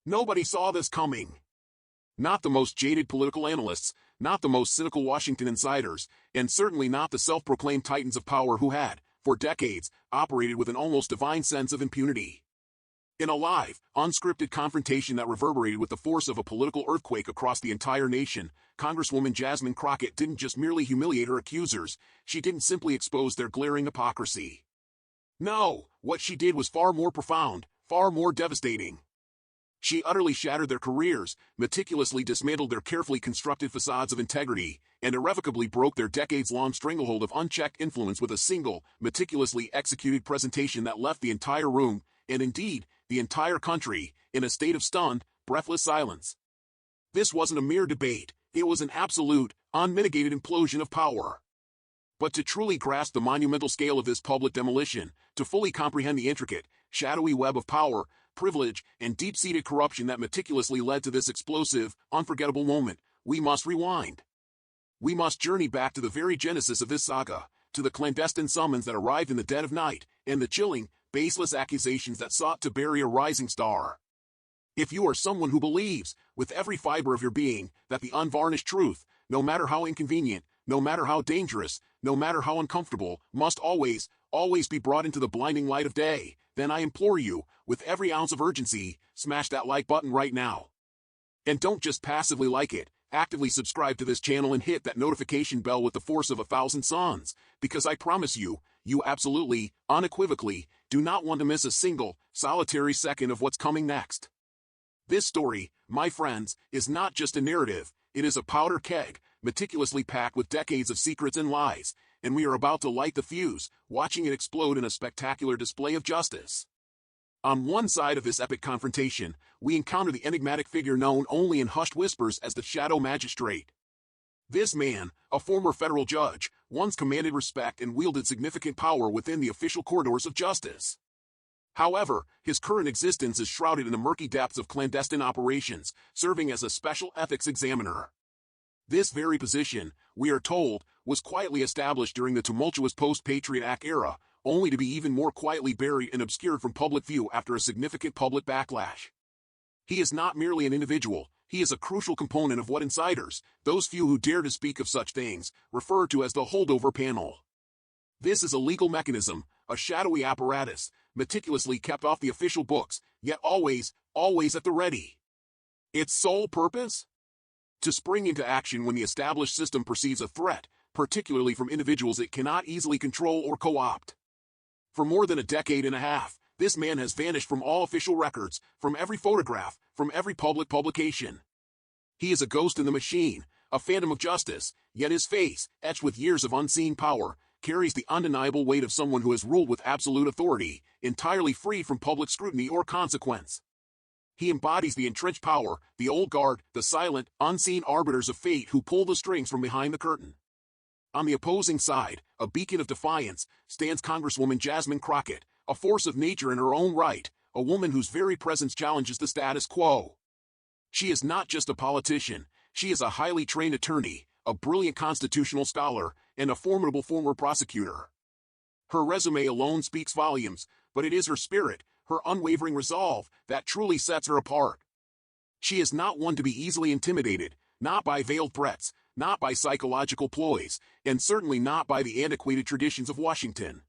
Nobody saw this coming. Not the most jaded political analysts, not the most cynical Washington insiders, and certainly not the self-proclaimed titans of power who had, for decades, operated with an almost divine sense of impunity. In a live, unscripted confrontation that reverberated with the force of a political earthquake across the entire nation, Congresswoman Jasmine Crockett didn't just merely humiliate her accusers, she didn't simply expose their glaring hypocrisy. No, what she did was far more profound, far more devastating. She utterly shattered their careers, meticulously dismantled their carefully constructed facades of integrity, and irrevocably broke their decades-long stranglehold of unchecked influence with a single, meticulously executed presentation that left the entire room, and indeed, the entire country, in a state of stunned, breathless silence. This wasn't a mere debate, it was an absolute, unmitigated implosion of power. But to truly grasp the monumental scale of this public demolition, to fully comprehend the intricate, shadowy web of power, privilege, and deep-seated corruption that meticulously led to this explosive, unforgettable moment, we must rewind. We must journey back to the very genesis of this saga, to the clandestine summons that arrived in the dead of night, and the chilling, baseless accusations that sought to bury a rising star. If you are someone who believes, with every fiber of your being, that the unvarnished truth, no matter how inconvenient, no matter how dangerous, no matter how uncomfortable, must always, always be brought into the blinding light of day, then I implore you, with every ounce of urgency, smash that like button right now. And don't just passively like it, actively subscribe to this channel and hit that notification bell with the force of 1,000 suns, because I promise you, you absolutely, unequivocally, do not want to miss a single, solitary second of what's coming next. This story, my friends, is not just a narrative, it is a powder keg, meticulously packed with decades of secrets and lies, and we are about to light the fuse, watching it explode in a spectacular display of justice. On one side of this epic confrontation, we encounter the enigmatic figure known only in hushed whispers as the Shadow Magistrate. This man, a former federal judge, once commanded respect and wielded significant power within the official corridors of justice. However, his current existence is shrouded in the murky depths of clandestine operations, serving as a special ethics examiner. This very position, we are told, was quietly established during the tumultuous post-Patriot Act era, only to be even more quietly buried and obscured from public view after a significant public backlash. He is not merely an individual, he is a crucial component of what insiders, those few who dare to speak of such things, refer to as the holdover panel. This is a legal mechanism, a shadowy apparatus, meticulously kept off the official books, yet always, always at the ready. Its sole purpose? To spring into action when the established system perceives a threat, particularly from individuals it cannot easily control or co-opt. For more than a decade and a half, this man has vanished from all official records, from every photograph, from every public publication. He is a ghost in the machine, a phantom of justice, yet his face, etched with years of unseen power, carries the undeniable weight of someone who has ruled with absolute authority, entirely free from public scrutiny or consequence. He embodies the entrenched power, the old guard, the silent, unseen arbiters of fate who pull the strings from behind the curtain. On the opposing side, a beacon of defiance, stands Congresswoman Jasmine Crockett, a force of nature in her own right, a woman whose very presence challenges the status quo. She is not just a politician, she is a highly trained attorney, a brilliant constitutional scholar, and a formidable former prosecutor. Her resume alone speaks volumes, but it is her spirit, her unwavering resolve, that truly sets her apart. She is not one to be easily intimidated, not by veiled threats, not by psychological ploys, and certainly not by the antiquated traditions of Washington.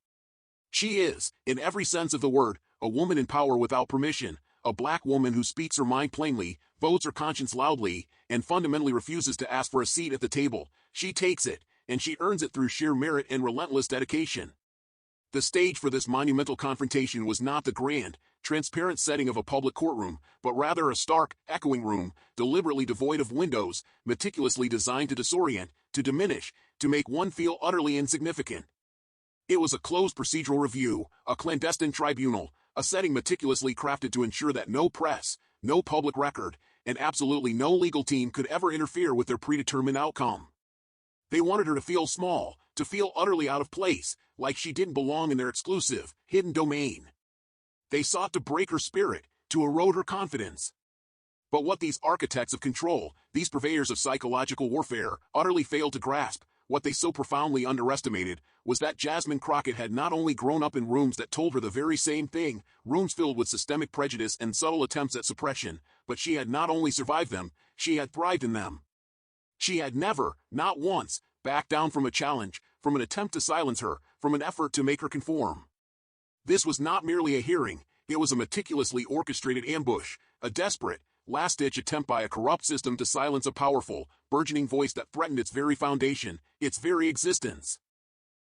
She is, in every sense of the word, a woman in power without permission, a black woman who speaks her mind plainly, votes her conscience loudly, and fundamentally refuses to ask for a seat at the table. She takes it, and she earns it through sheer merit and relentless dedication. The stage for this monumental confrontation was not the grand, transparent setting of a public courtroom, but rather a stark, echoing room, deliberately devoid of windows, meticulously designed to disorient, to diminish, to make one feel utterly insignificant. It was a closed procedural review, a clandestine tribunal, a setting meticulously crafted to ensure that no press, no public record, and absolutely no legal team could ever interfere with their predetermined outcome. They wanted her to feel small, to feel utterly out of place, like she didn't belong in their exclusive, hidden domain. They sought to break her spirit, to erode her confidence. But what these architects of control, these purveyors of psychological warfare, utterly failed to grasp, what they so profoundly underestimated, was that Jasmine Crockett had not only grown up in rooms that told her the very same thing, rooms filled with systemic prejudice and subtle attempts at suppression, but she had not only survived them, she had thrived in them. She had never, not once, backed down from a challenge, from an attempt to silence her, from an effort to make her conform. This was not merely a hearing, it was a meticulously orchestrated ambush, a desperate, last-ditch attempt by a corrupt system to silence a powerful, burgeoning voice that threatened its very foundation, its very existence.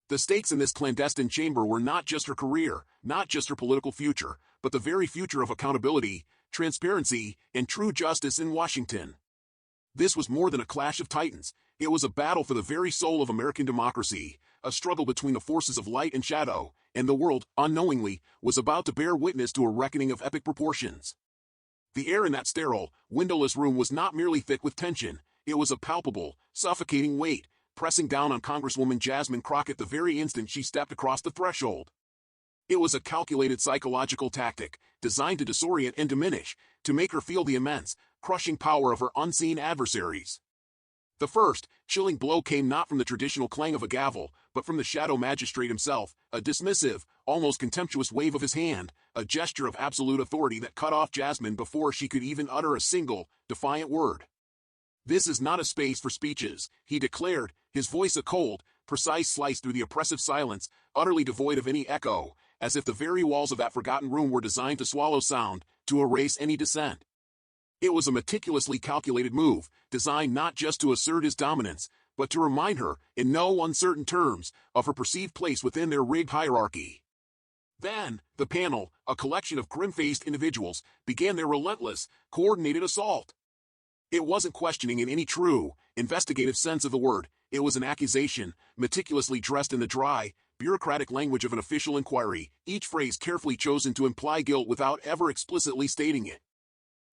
The stakes in this clandestine chamber were not just her career, not just her political future, but the very future of accountability, transparency, and true justice in Washington. This was more than a clash of titans, it was a battle for the very soul of American democracy, a struggle between the forces of light and shadow, and the world, unknowingly, was about to bear witness to a reckoning of epic proportions. The air in that sterile, windowless room was not merely thick with tension, it was a palpable, suffocating weight, pressing down on Congresswoman Jasmine Crockett the very instant she stepped across the threshold. It was a calculated psychological tactic, designed to disorient and diminish, to make her feel the immense, crushing power of her unseen adversaries. The first, chilling blow came not from the traditional clang of a gavel, but from the shadow magistrate himself, a dismissive, almost contemptuous wave of his hand, a gesture of absolute authority that cut off Jasmine before she could even utter a single, defiant word. "This is not a space for speeches," he declared, his voice a cold, precise slice through the oppressive silence, utterly devoid of any echo, as if the very walls of that forgotten room were designed to swallow sound, to erase any dissent. It was a meticulously calculated move, designed not just to assert his dominance, but to remind her, in no uncertain terms, of her perceived place within their rigged hierarchy. Then, the panel, a collection of grim-faced individuals, began their relentless, coordinated assault. It wasn't questioning in any true, investigative sense of the word, it was an accusation, meticulously dressed in the dry, bureaucratic language of an official inquiry, each phrase carefully chosen to imply guilt without ever explicitly stating it.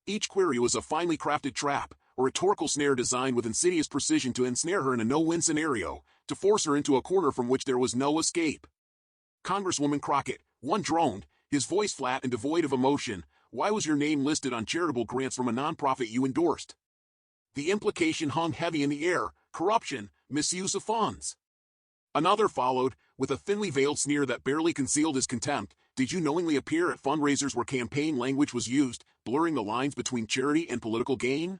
Each query was a finely crafted trap, a rhetorical snare designed with insidious precision to ensnare her in a no-win scenario, to force her into a corner from which there was no escape. "Congresswoman Crockett," one droned, his voice flat and devoid of emotion, "why was your name listed on charitable grants from a nonprofit you endorsed?" The implication hung heavy in the air: corruption, misuse of funds. Another followed, with a thinly veiled sneer that barely concealed his contempt: "Did you knowingly appear at fundraisers where campaign language was used, blurring the lines between charity and political gain?"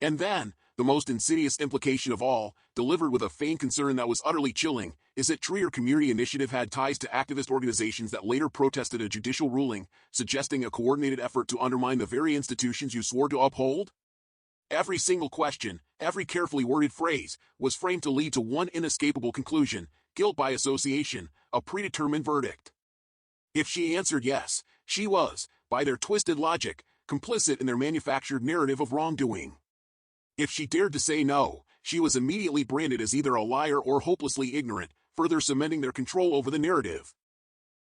And then, the most insidious implication of all, delivered with a feigned concern that was utterly chilling: "Is it true your community initiative had ties to activist organizations that later protested a judicial ruling, suggesting a coordinated effort to undermine the very institutions you swore to uphold?" Every single question, every carefully worded phrase, was framed to lead to one inescapable conclusion: guilt by association, a predetermined verdict. If she answered yes, she was, by their twisted logic, complicit in their manufactured narrative of wrongdoing. If she dared to say no, she was immediately branded as either a liar or hopelessly ignorant, further cementing their control over the narrative.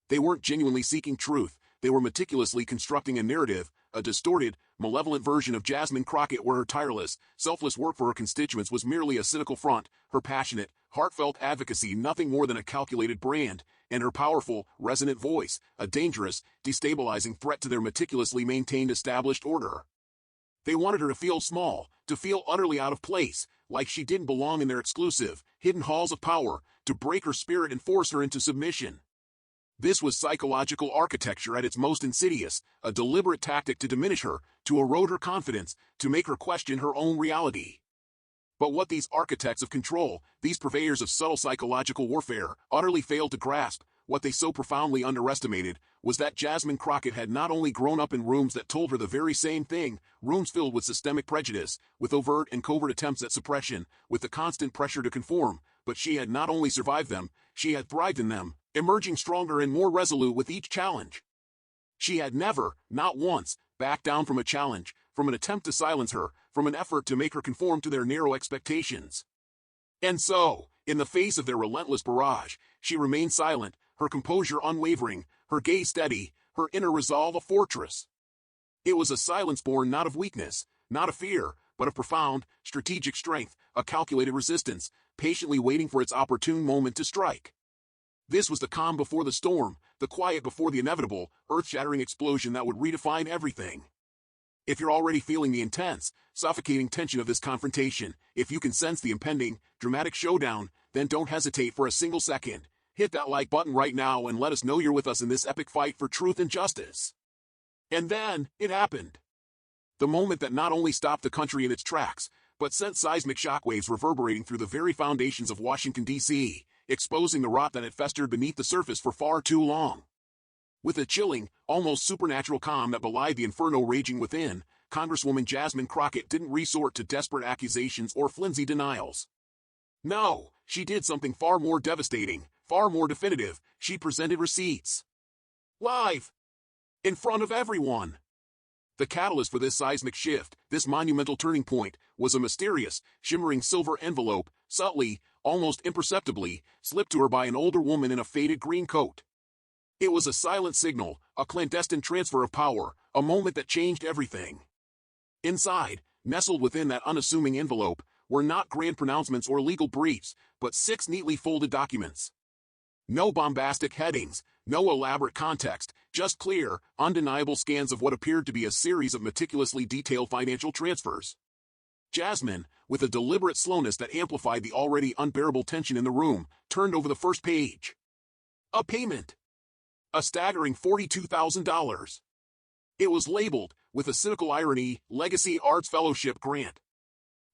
They weren't genuinely seeking truth, they were meticulously constructing a narrative, a distorted, malevolent version of Jasmine Crockett where her tireless, selfless work for her constituents was merely a cynical front, her passionate, heartfelt advocacy nothing more than a calculated brand, and her powerful, resonant voice, a dangerous, destabilizing threat to their meticulously maintained established order. They wanted her to feel small, to feel utterly out of place, like she didn't belong in their exclusive, hidden halls of power, to break her spirit and force her into submission. This was psychological architecture at its most insidious, a deliberate tactic to diminish her, to erode her confidence, to make her question her own reality. But what these architects of control, these purveyors of subtle psychological warfare, utterly failed to grasp, what they so profoundly underestimated, was that Jasmine Crockett had not only grown up in rooms that told her the very same thing, rooms filled with systemic prejudice, with overt and covert attempts at suppression, with the constant pressure to conform, but she had not only survived them, she had thrived in them, emerging stronger and more resolute with each challenge. She had never, not once, backed down from a challenge, from an attempt to silence her, from an effort to make her conform to their narrow expectations. And so, in the face of their relentless barrage, she remained silent, her composure unwavering, her gaze steady, her inner resolve a fortress. It was a silence born not of weakness, not of fear, but of profound, strategic strength, a calculated resistance, patiently waiting for its opportune moment to strike. This was the calm before the storm, the quiet before the inevitable, earth-shattering explosion that would redefine everything. If you're already feeling the intense, suffocating tension of this confrontation, if you can sense the impending, dramatic showdown, then don't hesitate for a single second. Hit that like button right now and let us know you're with us in this epic fight for truth and justice. And then, it happened. The moment that not only stopped the country in its tracks, but sent seismic shockwaves reverberating through the very foundations of Washington, D.C., exposing the rot that had festered beneath the surface for far too long. With a chilling, almost supernatural calm that belied the inferno raging within, Congresswoman Jasmine Crockett didn't resort to desperate accusations or flimsy denials. No, she did something far more devastating, far more definitive. She presented receipts. Live! In front of everyone! The catalyst for this seismic shift, this monumental turning point, was a mysterious, shimmering silver envelope, subtly, almost imperceptibly, slipped to her by an older woman in a faded green coat. It was a silent signal, a clandestine transfer of power, a moment that changed everything. Inside, nestled within that unassuming envelope, were not grand pronouncements or legal briefs, but 6 neatly folded documents. No bombastic headings, no elaborate context, just clear, undeniable scans of what appeared to be a series of meticulously detailed financial transfers. Jasmine, with a deliberate slowness that amplified the already unbearable tension in the room, turned over the first page. A payment. A staggering $42,000. It was labeled, with a cynical irony, Legacy Arts Fellowship Grant.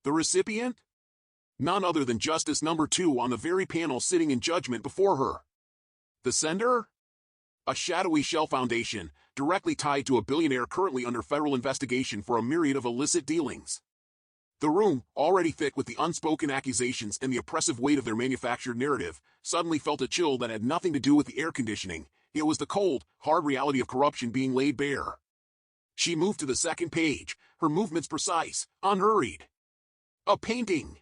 The recipient? None other than Justice Number 2 on the very panel sitting in judgment before her. The sender? A shadowy shell foundation, directly tied to a billionaire currently under federal investigation for a myriad of illicit dealings. The room, already thick with the unspoken accusations and the oppressive weight of their manufactured narrative, suddenly felt a chill that had nothing to do with the air conditioning. It was the cold, hard reality of corruption being laid bare. She moved to the second page, her movements precise, unhurried. A painting.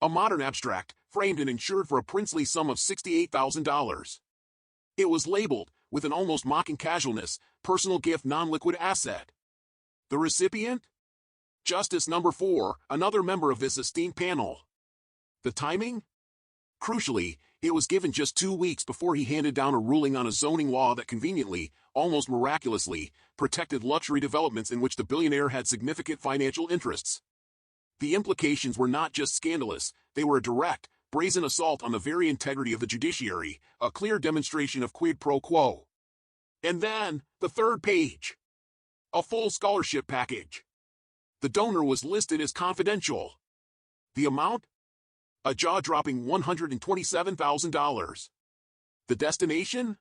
A modern abstract, framed and insured for a princely sum of $68,000. It was labeled, with an almost mocking casualness, personal gift non-liquid asset. The recipient? Justice Number 4, another member of this esteemed panel. The timing? Crucially, it was given just 2 weeks before he handed down a ruling on a zoning law that conveniently, almost miraculously, protected luxury developments in which the billionaire had significant financial interests. The implications were not just scandalous, they were a direct, brazen assault on the very integrity of the judiciary, a clear demonstration of quid pro quo. And then, the third page. A full scholarship package. The donor was listed as confidential. The amount? A jaw-dropping $127,000. The destination?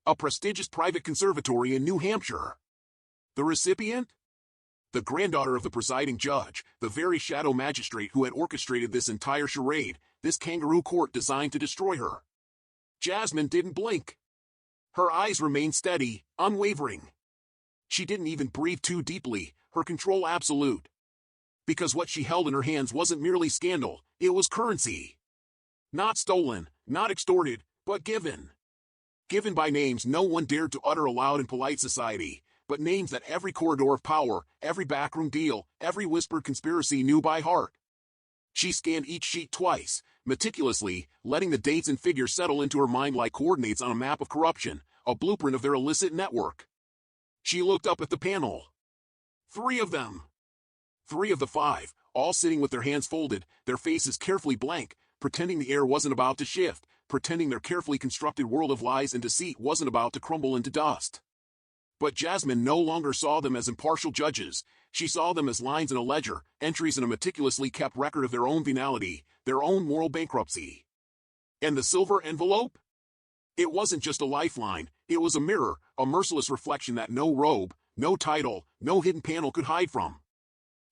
A prestigious private conservatory in New Hampshire. The recipient? The granddaughter of the presiding judge, the very shadow magistrate who had orchestrated this entire charade, this kangaroo court designed to destroy her. Jasmine didn't blink. Her eyes remained steady, unwavering. She didn't even breathe too deeply, her control absolute. Because what she held in her hands wasn't merely scandal, it was currency. Not stolen, not extorted, but given. Given by names no one dared to utter aloud in polite society, but names that every corridor of power, every backroom deal, every whispered conspiracy knew by heart. She scanned each sheet twice, meticulously, letting the dates and figures settle into her mind like coordinates on a map of corruption, a blueprint of their illicit network. She looked up at the panel. 3 of them. 3 of the 5, all sitting with their hands folded, their faces carefully blank, pretending the air wasn't about to shift, pretending their carefully constructed world of lies and deceit wasn't about to crumble into dust. But Jasmine no longer saw them as impartial judges. She saw them as lines in a ledger, entries in a meticulously kept record of their own venality, their own moral bankruptcy. And the silver envelope? It wasn't just a lifeline, it was a mirror, a merciless reflection that no robe, no title, no hidden panel could hide from.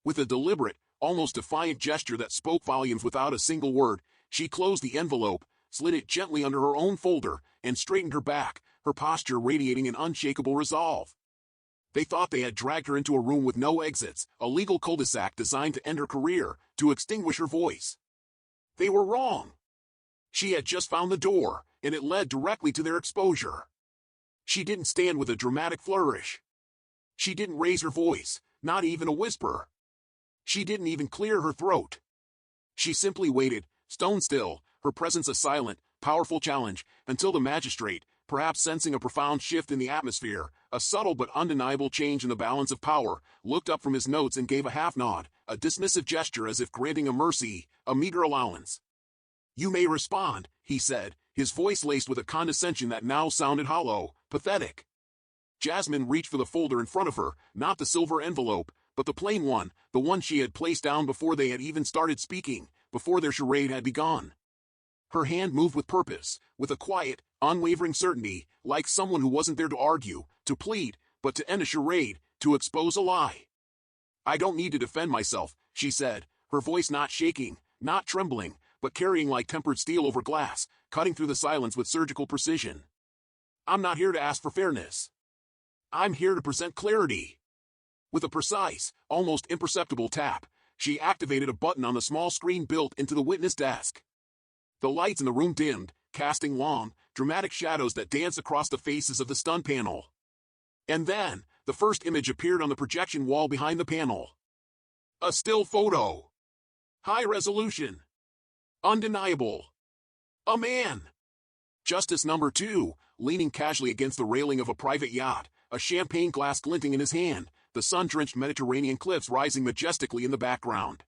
With a deliberate, almost defiant gesture that spoke volumes without a single word, she closed the envelope, slid it gently under her own folder, and straightened her back, her posture radiating an unshakable resolve. They thought they had dragged her into a room with no exits, a legal cul-de-sac designed to end her career, to extinguish her voice. They were wrong. She had just found the door, and it led directly to their exposure. She didn't stand with a dramatic flourish. She didn't raise her voice, not even a whisper. She didn't even clear her throat. She simply waited, stone still, her presence a silent, powerful challenge, until the magistrate, perhaps sensing a profound shift in the atmosphere, a subtle but undeniable change in the balance of power, looked up from his notes and gave a half-nod, a dismissive gesture as if granting a mercy, a meager allowance. "You may respond," he said, his voice laced with a condescension that now sounded hollow, pathetic. Jasmine reached for the folder in front of her, not the silver envelope, but the plain one, the one she had placed down before they had even started speaking, before their charade had begun. Her hand moved with purpose, with a quiet, unwavering certainty, like someone who wasn't there to argue, to plead, but to end a charade, to expose a lie. "I don't need to defend myself," she said, her voice not shaking, not trembling, but carrying like tempered steel over glass, cutting through the silence with surgical precision. "I'm not here to ask for fairness. I'm here to present clarity." With a precise, almost imperceptible tap, she activated a button on the small screen built into the witness desk. The lights in the room dimmed, casting long, dramatic shadows that danced across the faces of the stun panel. And then, the first image appeared on the projection wall behind the panel. A still photo. High resolution. Undeniable. A man. Justice number 2, leaning casually against the railing of a private yacht, a champagne glass glinting in his hand, the sun-drenched Mediterranean cliffs rising majestically in the background.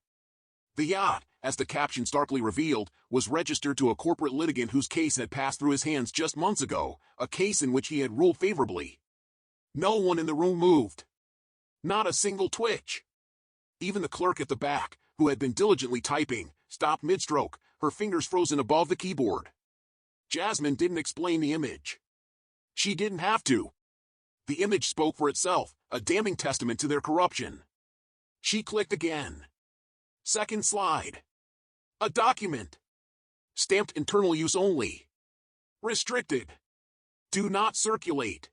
The yacht, as the caption starkly revealed, was registered to a corporate litigant whose case had passed through his hands just months ago, a case in which he had ruled favorably. No one in the room moved. Not a single twitch. Even the clerk at the back, who had been diligently typing, stopped mid-stroke, her fingers frozen above the keyboard. Jasmine didn't explain the image. She didn't have to. The image spoke for itself, a damning testament to their corruption. She clicked again. Second slide. A document. Stamped internal use only. Restricted. Do not circulate.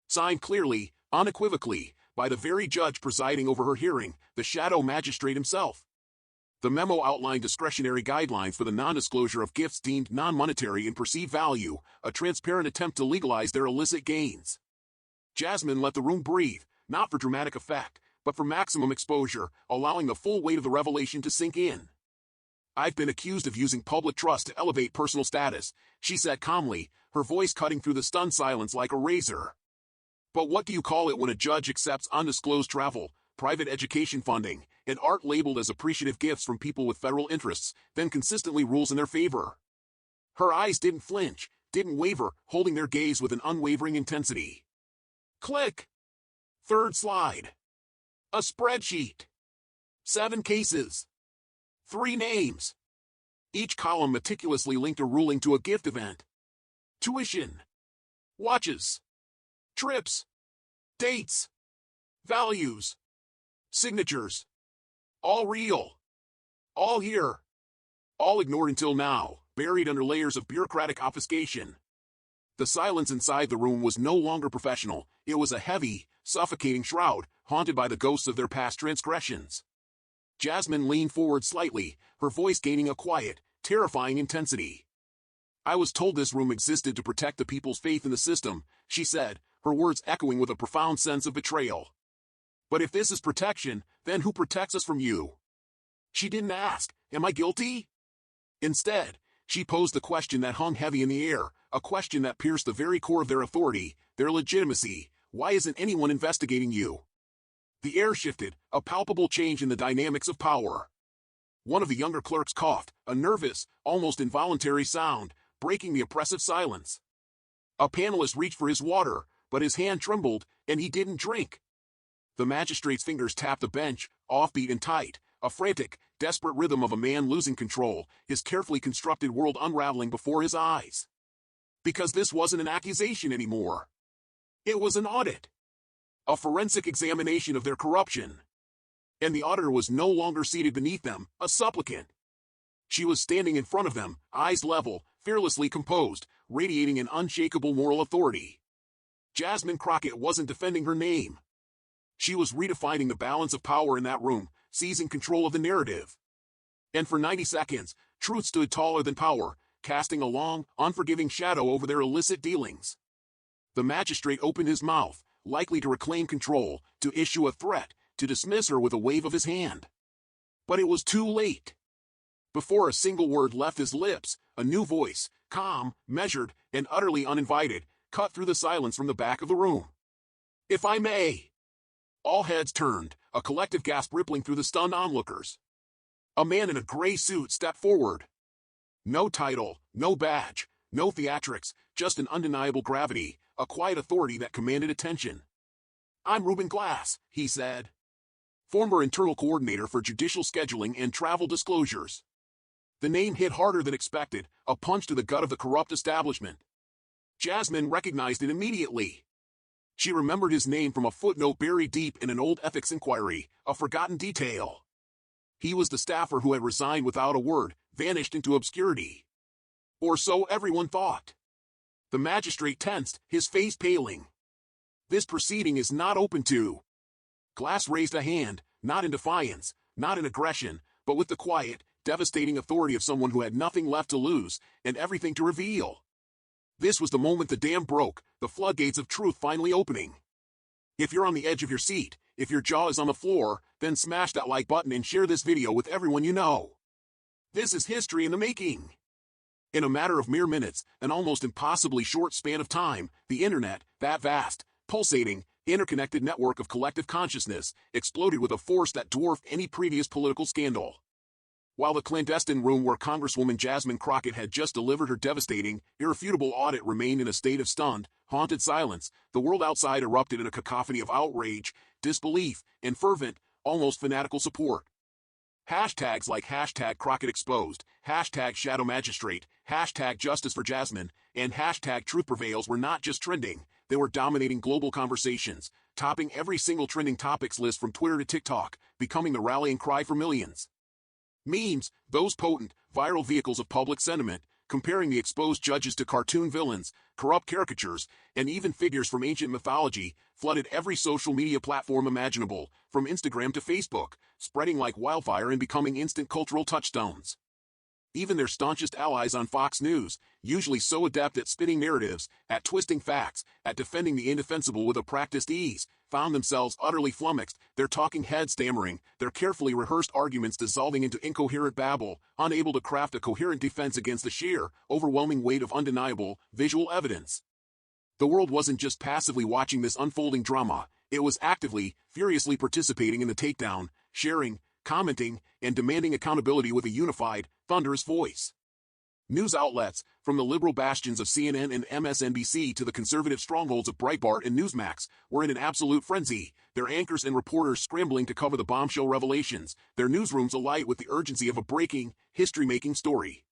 Signed clearly, unequivocally, by the very judge presiding over her hearing, the shadow magistrate himself. The memo outlined discretionary guidelines for the non-disclosure of gifts deemed non-monetary in perceived value, a transparent attempt to legalize their illicit gains. Jasmine let the room breathe, not for dramatic effect, but for maximum exposure, allowing the full weight of the revelation to sink in. "I've been accused of using public trust to elevate personal status," she said calmly, her voice cutting through the stunned silence like a razor. "But what do you call it when a judge accepts undisclosed travel, private education funding, and art labeled as appreciative gifts from people with federal interests, then consistently rules in their favor?" Her eyes didn't flinch, didn't waver, holding their gaze with an unwavering intensity. Click. Third slide. A spreadsheet. 7 cases. 3 names. Each column meticulously linked a ruling to a gift event. Tuition. Watches. Trips. Dates. Values. Signatures. All real. All here. All ignored until now, buried under layers of bureaucratic obfuscation. The silence inside the room was no longer professional, it was a heavy, suffocating shroud, haunted by the ghosts of their past transgressions. Jasmine leaned forward slightly, her voice gaining a quiet, terrifying intensity. "I was told this room existed to protect the people's faith in the system," she said, her words echoing with a profound sense of betrayal. "But if this is protection, then who protects us from you?" She didn't ask, "Am I guilty?" Instead, she posed the question that hung heavy in the air, a question that pierced the very core of their authority, their legitimacy. Why isn't anyone investigating you? The air shifted, a palpable change in the dynamics of power. One of the younger clerks coughed, a nervous, almost involuntary sound, breaking the oppressive silence. A panelist reached for his water, but his hand trembled, and he didn't drink. The magistrate's fingers tapped the bench, offbeat and tight, a frantic, desperate rhythm of a man losing control, his carefully constructed world unraveling before his eyes. Because this wasn't an accusation anymore. It was an audit. A forensic examination of their corruption. And the auditor was no longer seated beneath them, a supplicant. She was standing in front of them, eyes level, fearlessly composed, radiating an unshakable moral authority. Jasmine Crockett wasn't defending her name. She was redefining the balance of power in that room, seizing control of the narrative. And for 90 seconds, truth stood taller than power, casting a long, unforgiving shadow over their illicit dealings. The magistrate opened his mouth, likely to reclaim control, to issue a threat, to dismiss her with a wave of his hand. But it was too late. Before a single word left his lips, a new voice, calm, measured, and utterly uninvited, cut through the silence from the back of the room. "If I may." All heads turned, a collective gasp rippling through the stunned onlookers. A man in a gray suit stepped forward. No title, no badge, no theatrics, just an undeniable gravity, a quiet authority that commanded attention. "I'm Reuben Glass," he said. former internal coordinator for judicial scheduling and travel disclosures. The name hit harder than expected, a punch to the gut of the corrupt establishment. Jasmine recognized it immediately. She remembered his name from a footnote buried deep in an old ethics inquiry, a forgotten detail. He was the staffer who had resigned without a word, vanished into obscurity. Or so everyone thought. The magistrate tensed, his face paling. This proceeding is not open to. Glass raised a hand, not in defiance, not in aggression, but with the quiet, devastating authority of someone who had nothing left to lose and everything to reveal. This was the moment the dam broke, the floodgates of truth finally opening. If you're on the edge of your seat, if your jaw is on the floor, then smash that like button and share this video with everyone you know. This is history in the making. In a matter of mere minutes, an almost impossibly short span of time, the internet, that vast, pulsating, interconnected network of collective consciousness, exploded with a force that dwarfed any previous political scandal. While the clandestine room where Congresswoman Jasmine Crockett had just delivered her devastating, irrefutable audit remained in a state of stunned, haunted silence, the world outside erupted in a cacophony of outrage, disbelief, and fervent, almost fanatical support. Hashtags like hashtag Crockett exposed, hashtag shadow magistrate, hashtag justice for Jasmine, and hashtag truth prevails were not just trending, they were dominating global conversations, topping every single trending topics list from Twitter to TikTok, becoming the rallying cry for millions. Memes, those potent, viral vehicles of public sentiment, comparing the exposed judges to cartoon villains, corrupt caricatures, and even figures from ancient mythology, flooded every social media platform imaginable, from Instagram to Facebook, spreading like wildfire and becoming instant cultural touchstones. Even their staunchest allies on Fox News, usually so adept at spinning narratives, at twisting facts, at defending the indefensible with a practiced ease, found themselves utterly flummoxed, their talking heads stammering, their carefully rehearsed arguments dissolving into incoherent babble, unable to craft a coherent defense against the sheer, overwhelming weight of undeniable, visual evidence. The world wasn't just passively watching this unfolding drama, it was actively, furiously participating in the takedown, sharing, commenting, and demanding accountability with a unified, thunderous voice. News outlets, from the liberal bastions of CNN and MSNBC to the conservative strongholds of Breitbart and Newsmax, were in an absolute frenzy, their anchors and reporters scrambling to cover the bombshell revelations, their newsrooms alight with the urgency of a breaking, history-making story.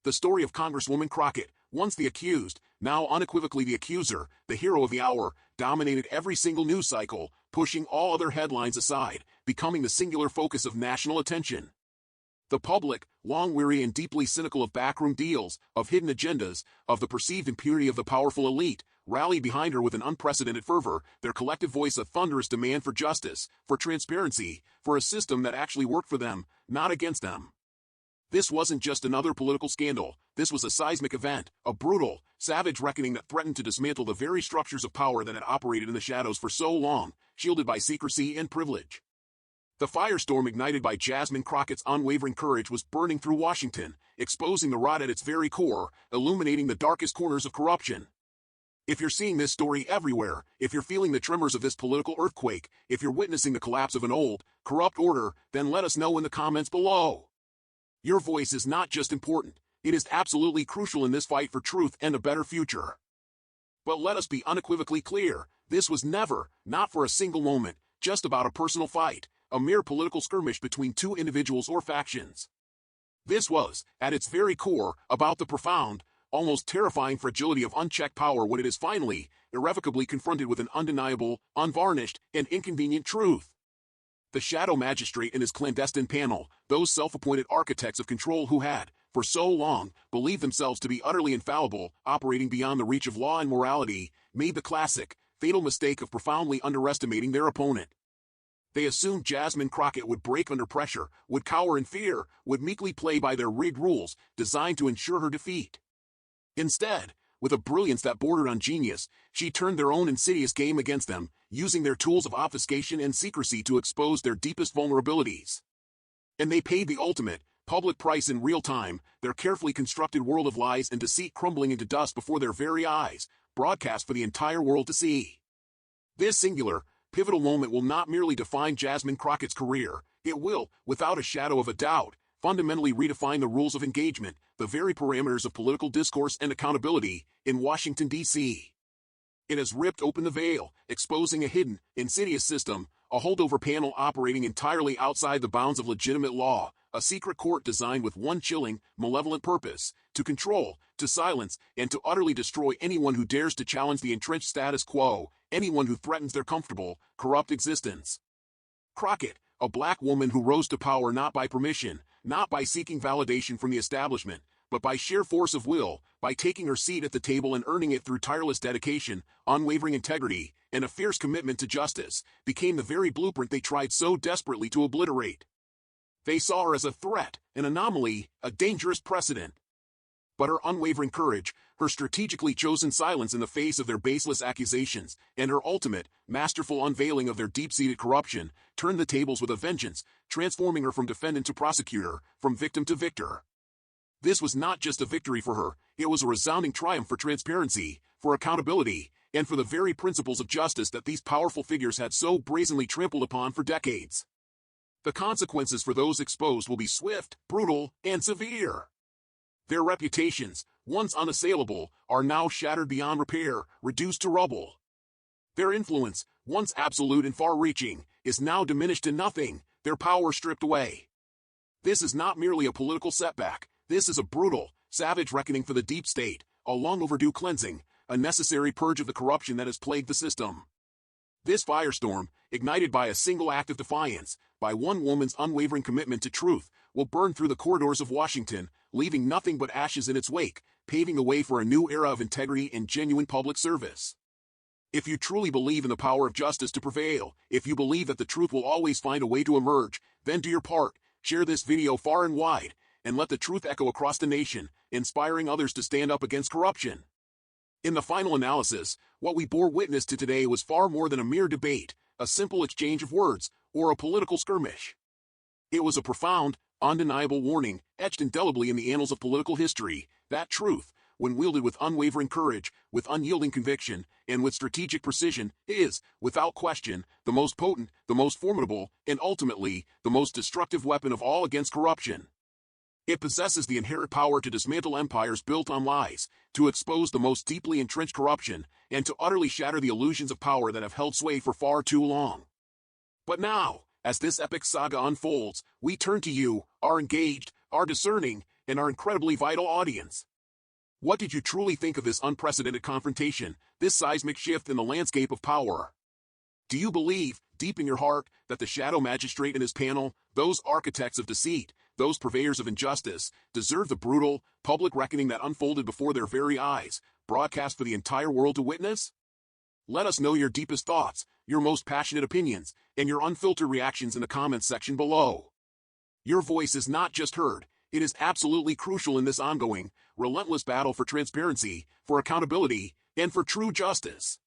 The story of Congresswoman Crockett, once the accused, now unequivocally the accuser, the hero of the hour, dominated every single news cycle, pushing all other headlines aside, becoming the singular focus of national attention. The public, long weary and deeply cynical of backroom deals, of hidden agendas, of the perceived impunity of the powerful elite, rallied behind her with an unprecedented fervor, their collective voice a thunderous demand for justice, for transparency, for a system that actually worked for them, not against them. This wasn't just another political scandal, this was a seismic event, a brutal, savage reckoning that threatened to dismantle the very structures of power that had operated in the shadows for so long, shielded by secrecy and privilege. The firestorm ignited by Jasmine Crockett's unwavering courage was burning through Washington, exposing the rot at its very core, illuminating the darkest corners of corruption. If you're seeing this story everywhere, if you're feeling the tremors of this political earthquake, if you're witnessing the collapse of an old, corrupt order, then let us know in the comments below. Your voice is not just important, it is absolutely crucial in this fight for truth and a better future. But let us be unequivocally clear, this was never, not for a single moment, just about a personal fight, a mere political skirmish between two individuals or factions. This was, at its very core, about the profound, almost terrifying fragility of unchecked power when it is finally, irrevocably confronted with an undeniable, unvarnished, and inconvenient truth. The shadow magistrate and his clandestine panel, those self-appointed architects of control who had, for so long, believed themselves to be utterly infallible, operating beyond the reach of law and morality, made the classic, fatal mistake of profoundly underestimating their opponent. They assumed Jasmine Crockett would break under pressure, would cower in fear, would meekly play by their rigged rules, designed to ensure her defeat. Instead, with a brilliance that bordered on genius, she turned their own insidious game against them, using their tools of obfuscation and secrecy to expose their deepest vulnerabilities. And they paid the ultimate, public price in real time, their carefully constructed world of lies and deceit crumbling into dust before their very eyes, broadcast for the entire world to see. This singular, pivotal moment will not merely define Jasmine Crockett's career, it will, without a shadow of a doubt, fundamentally redefine the rules of engagement, the very parameters of political discourse and accountability, in Washington, D.C. It has ripped open the veil, exposing a hidden, insidious system, a holdover panel operating entirely outside the bounds of legitimate law, a secret court designed with one chilling, malevolent purpose: to control, to silence, and to utterly destroy anyone who dares to challenge the entrenched status quo, anyone who threatens their comfortable, corrupt existence. Crockett, a black woman who rose to power not by permission, not by seeking validation from the establishment, but by sheer force of will, by taking her seat at the table and earning it through tireless dedication, unwavering integrity, and a fierce commitment to justice, became the very blueprint they tried so desperately to obliterate. They saw her as a threat, an anomaly, a dangerous precedent. But her unwavering courage, her strategically chosen silence in the face of their baseless accusations, and her ultimate, masterful unveiling of their deep-seated corruption, turned the tables with a vengeance, transforming her from defendant to prosecutor, from victim to victor. This was not just a victory for her, it was a resounding triumph for transparency, for accountability, and for the very principles of justice that these powerful figures had so brazenly trampled upon for decades. The consequences for those exposed will be swift, brutal, and severe. Their reputations, once unassailable, are now shattered beyond repair, reduced to rubble. Their influence, once absolute and far-reaching, is now diminished to nothing, their power stripped away. This is not merely a political setback, this is a brutal, savage reckoning for the deep state, a long-overdue cleansing, a necessary purge of the corruption that has plagued the system. This firestorm, ignited by a single act of defiance, by one woman's unwavering commitment to truth, will burn through the corridors of Washington, leaving nothing but ashes in its wake, paving the way for a new era of integrity and genuine public service. If you truly believe in the power of justice to prevail, if you believe that the truth will always find a way to emerge, then do your part, share this video far and wide, and let the truth echo across the nation, inspiring others to stand up against corruption. In the final analysis, what we bore witness to today was far more than a mere debate, a simple exchange of words, or a political skirmish. It was a profound, undeniable warning, etched indelibly in the annals of political history, that truth, when wielded with unwavering courage, with unyielding conviction, and with strategic precision, is, without question, the most potent, the most formidable, and ultimately, the most destructive weapon of all against corruption. It possesses the inherent power to dismantle empires built on lies, to expose the most deeply entrenched corruption, and to utterly shatter the illusions of power that have held sway for far too long. But now, as this epic saga unfolds, we turn to you, our engaged, our discerning, and our incredibly vital audience. What did you truly think of this unprecedented confrontation, this seismic shift in the landscape of power? Do you believe, deep in your heart, that the shadow magistrate and his panel, those architects of deceit, those purveyors of injustice, deserve the brutal, public reckoning that unfolded before their very eyes, broadcast for the entire world to witness? Let us know your deepest thoughts, your most passionate opinions, and your unfiltered reactions in the comments section below. Your voice is not just heard, it is absolutely crucial in this ongoing, relentless battle for transparency, for accountability, and for true justice.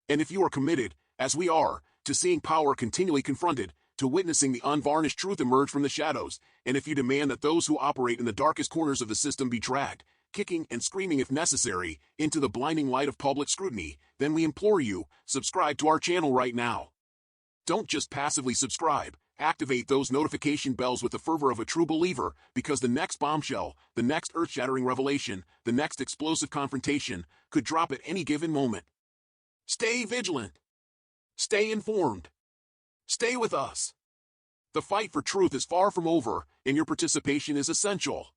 And if you are committed, as we are, to seeing power continually confronted, to witnessing the unvarnished truth emerge from the shadows, and if you demand that those who operate in the darkest corners of the system be dragged, kicking and screaming if necessary, into the blinding light of public scrutiny, then we implore you, subscribe to our channel right now. Don't just passively subscribe, activate those notification bells with the fervor of a true believer, because the next bombshell, the next earth-shattering revelation, the next explosive confrontation, could drop at any given moment. Stay vigilant. Stay informed. Stay with us. The fight for truth is far from over, and your participation is essential.